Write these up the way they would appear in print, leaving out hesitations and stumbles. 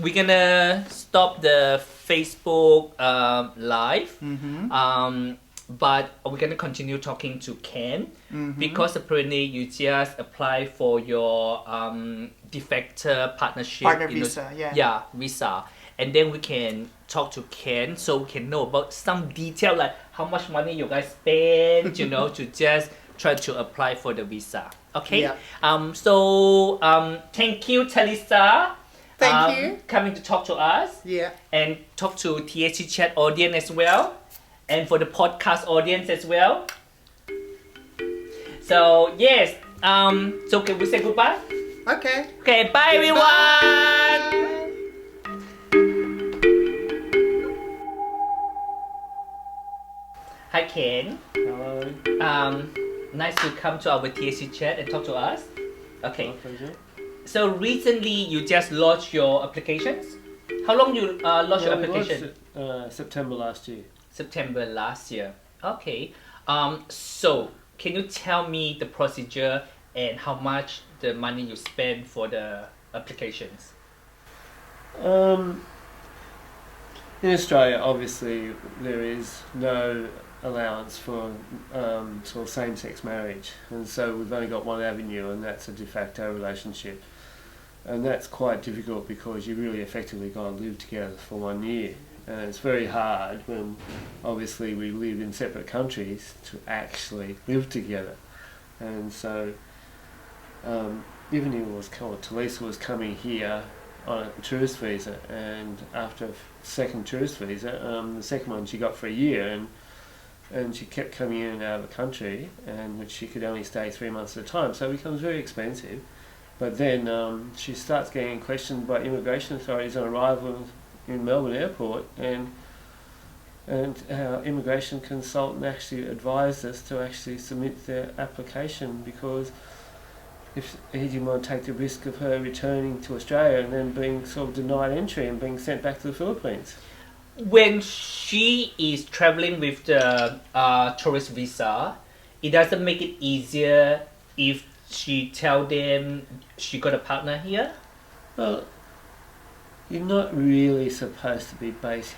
we're gonna stop the Facebook live. But we're gonna continue talking to Ken because apparently you just apply for your de facto partnership. Partner visa, yeah. Yeah, visa. And then we can talk to Ken so we can know about some detail like how much money you guys spend, to just try to apply for the visa. Okay? Yeah. So thank you, Talissa. Thank you. Coming to talk to us. Yeah. And talk to TSchitchat audience as well. And for the podcast audience as well. So yes, so can we say goodbye? Okay. Okay, bye everyone. Hi Ken. Hello. Nice to come to our TSchitchat and talk to us. Okay. My pleasure. So recently you just launched your applications. How long you launched your application? September last year. September last year. Okay. So can you tell me the procedure and how much the money you spend for the applications? In Australia, obviously, there is no allowance for sort of same-sex marriage, and so we've only got one avenue, and that's a de facto relationship, and that's quite difficult because you really effectively got to live together for 1 year. And it's very hard when obviously we live in separate countries to actually live together. And so Talissa was coming here on a tourist visa, and after a second tourist visa, the second one she got for a year, and she kept coming in and out of the country, and which she could only stay 3 months at a time, so it becomes very expensive. But then she starts getting questioned by immigration authorities on arrival in Melbourne Airport, and our immigration consultant actually advised us to actually submit their application, because if he didn't want to take the risk of her returning to Australia and then being sort of denied entry and being sent back to the Philippines. When she is traveling with the tourist visa, it doesn't make it easier if she tell them she got a partner here? Well, you're not really supposed to be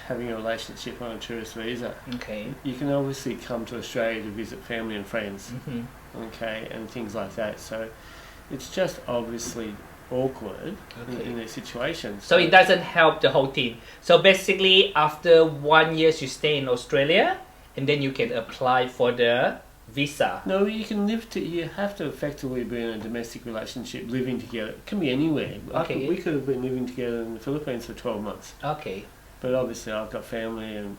having a relationship on a tourist visa. Okay. You can obviously come to Australia to visit family and friends, okay, and things like that. So it's just obviously awkward in these situations. So it doesn't help the whole thing. So basically, after 1 year, you stay in Australia, and then you can apply for the visa. No, you have to effectively be in a domestic relationship, living together. It can be anywhere. Okay. We could have been living together in the Philippines for 12 months. Okay. But obviously I've got family and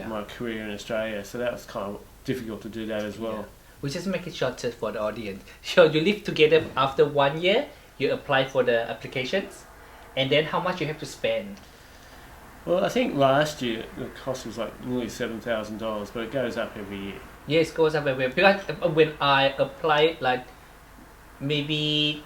my career in Australia, so that was kind of difficult to do that as well. Yeah. We just make it shorter for the audience. So you live together after 1 year, you apply for the applications, and then how much you have to spend? Well, I think last year the cost was like nearly $7,000, but it goes up every year. Yes, it goes up everywhere. Because when I applied, like maybe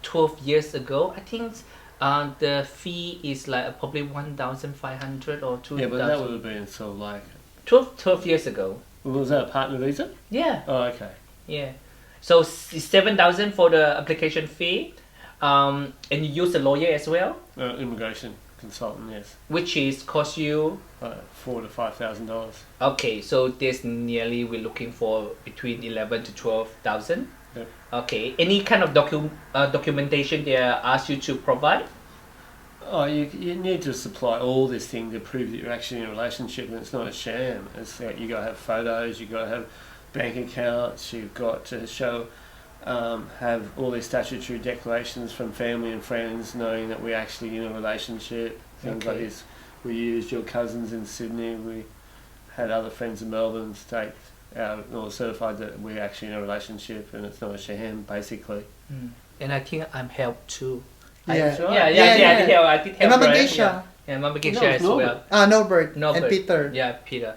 12 years ago, I think the fee is like probably 1,500 or 2,000. Yeah, but that would have been sort of like 12 years ago. Was that a partner visa? Yeah. Oh, okay. Yeah. So 7,000 for the application fee, and you use a lawyer as well. Immigration consultant, yes. Which is cost you $4,000 to $5,000. Okay, so this nearly we're looking for between 11 to 12,000. Yep. Okay, any kind of documentation they ask you to provide? Oh, you need to supply all this thing to prove that you're actually in a relationship, and it's not a sham. It's like you got to have photos, you got to have bank accounts, you've got to show, have all these statutory declarations from family and friends knowing that we're actually in a relationship, things like this. We used your cousins in Sydney, we had other friends in Melbourne state or certified that we're actually in a relationship and it's not a sham, basically. And I think I'm helped too. Yeah. I did help. And Mama Geisha. Yeah, Mama Geisha as well. Norbert. And Peter. Yeah, Peter.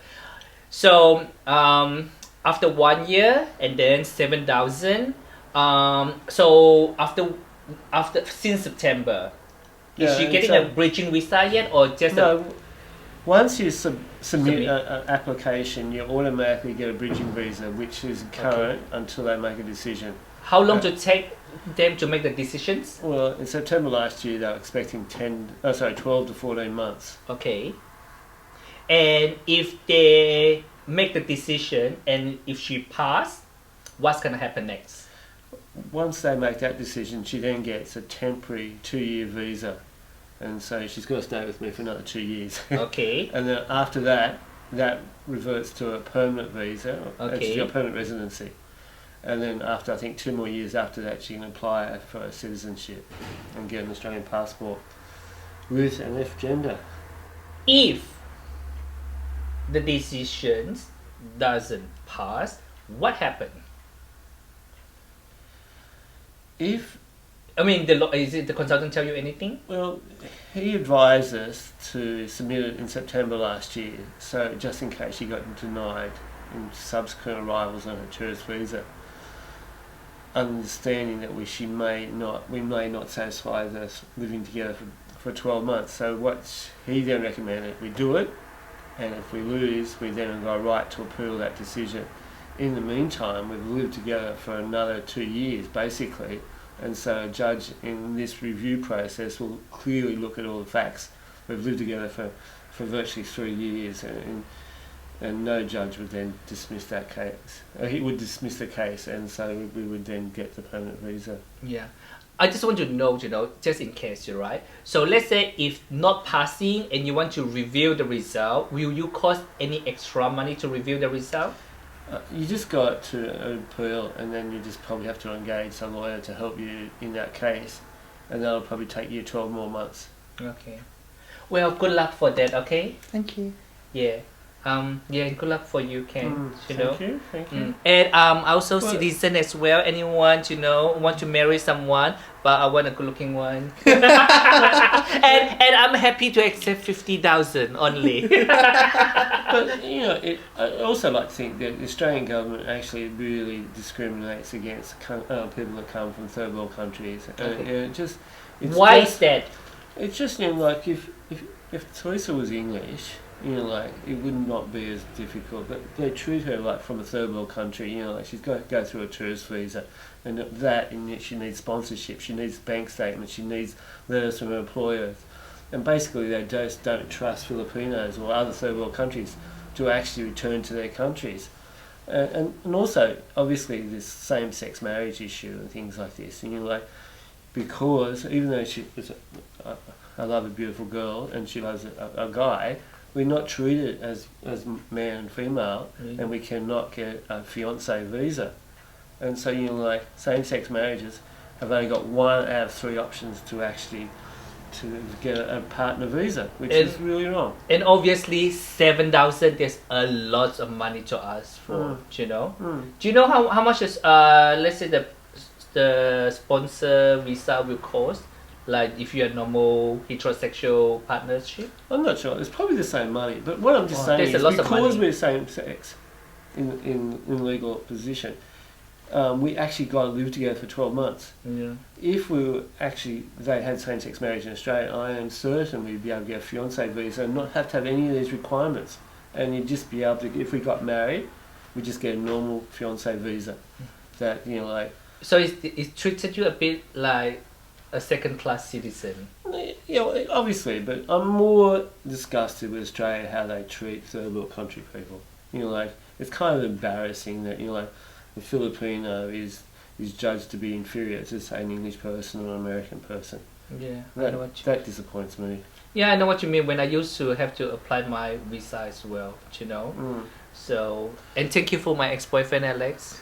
So after 1 year and then 7,000. So after since September, is she getting a bridging visa yet, or just no? Once you submit an application, you automatically get a bridging visa, which is current until they make a decision. How long to take them to make the decisions? Well, in September last year, they were expecting 12 to 14 months. Okay. And if they make the decision and if she pass, what's gonna happen next? Once they make that decision, she then gets a temporary 2-year visa. And so she's got to stay with me for another 2 years. Okay. And then after that, that reverts to a permanent visa. Okay. She's got permanent residency. And then after, I think, 2 more years after that, she can apply for a citizenship and get an Australian passport with an F gender. If the decisions doesn't pass, what happened? Is it the consultant tell you anything? Well, he advised us to submit it in September last year, so just in case she got denied in subsequent arrivals on her tourist visa, understanding that we may not satisfy us living together for 12 months. So what he then recommended, we do it, and if we lose, we then have got a right to appeal that decision. In the meantime, we've lived together for another 2 years, basically, and so a judge in this review process will clearly look at all the facts. We've lived together for virtually 3 years, and no judge would then dismiss that case. He would dismiss the case, and so we would then get the permanent visa. Yeah. I just want to know, just in case, you're right. So let's say if not passing and you want to review the result, will you cost any extra money to review the result? You just got to appeal, and then you just probably have to engage some lawyer to help you in that case, and that'll probably take you 12 more months. Okay. Well, good luck for that, okay? Thank you. Yeah. Good luck for you, Ken. Thank you. And also citizen as well. Anyone want to marry someone, but I want a good-looking one. and I'm happy to accept 50,000 only. But I also like to think that the Australian government actually really discriminates against people that come from third world countries. Okay. Why is that? It's just like if Talissa was English, it would not be as difficult. But they treat her like from a third world country. Like she's got to go through a tourist visa, and she needs sponsorship, she needs bank statements, she needs letters from her employers, and basically they just don't trust Filipinos or other third world countries to actually return to their countries. And also obviously this same-sex marriage issue and things like this. Because even though I love a beautiful girl and she loves a guy, we're not treated as man and female, and we cannot get a fiancé visa. And so same-sex marriages have only got 1 out of 3 options to actually to get a partner visa, which is really wrong. And obviously 7,000, there's a lot of money to ask for. Do you know how much is let's say the sponsor visa will cost? Like if you're a normal heterosexual partnership? I'm not sure. It's probably the same money. But what I'm just saying is because we're same sex in legal position, we actually got to live together for 12 months. Yeah. If they had same-sex marriage in Australia, I am certain we'd be able to get a fiancé visa and not have to have any of these requirements. And you'd just be able to, if we got married, we'd just get a normal fiancé visa. That, So it treated you a bit like a second-class citizen? Yeah, obviously, but I'm more disgusted with Australia, how they treat third world country people. It's kind of embarrassing that, the Filipino is judged to be inferior to, say, an English person or an American person. Yeah, that disappoints me. Yeah, I know what you mean. When I used to have to apply my visa as well, So, and thank you for my ex-boyfriend, Alex.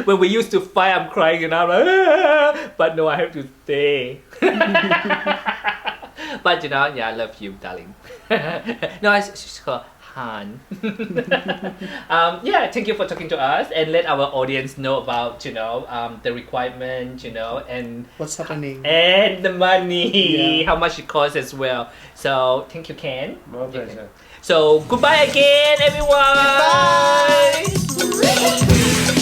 When we used to fight, I'm crying and I'm like, but no, I have to stay. But I love you, darling. No, she's called Han. Thank you for talking to us and let our audience know about the requirement, and what's happening and the money, how much it costs as well. So thank you, Ken. My pleasure. So goodbye again, everyone. Bye.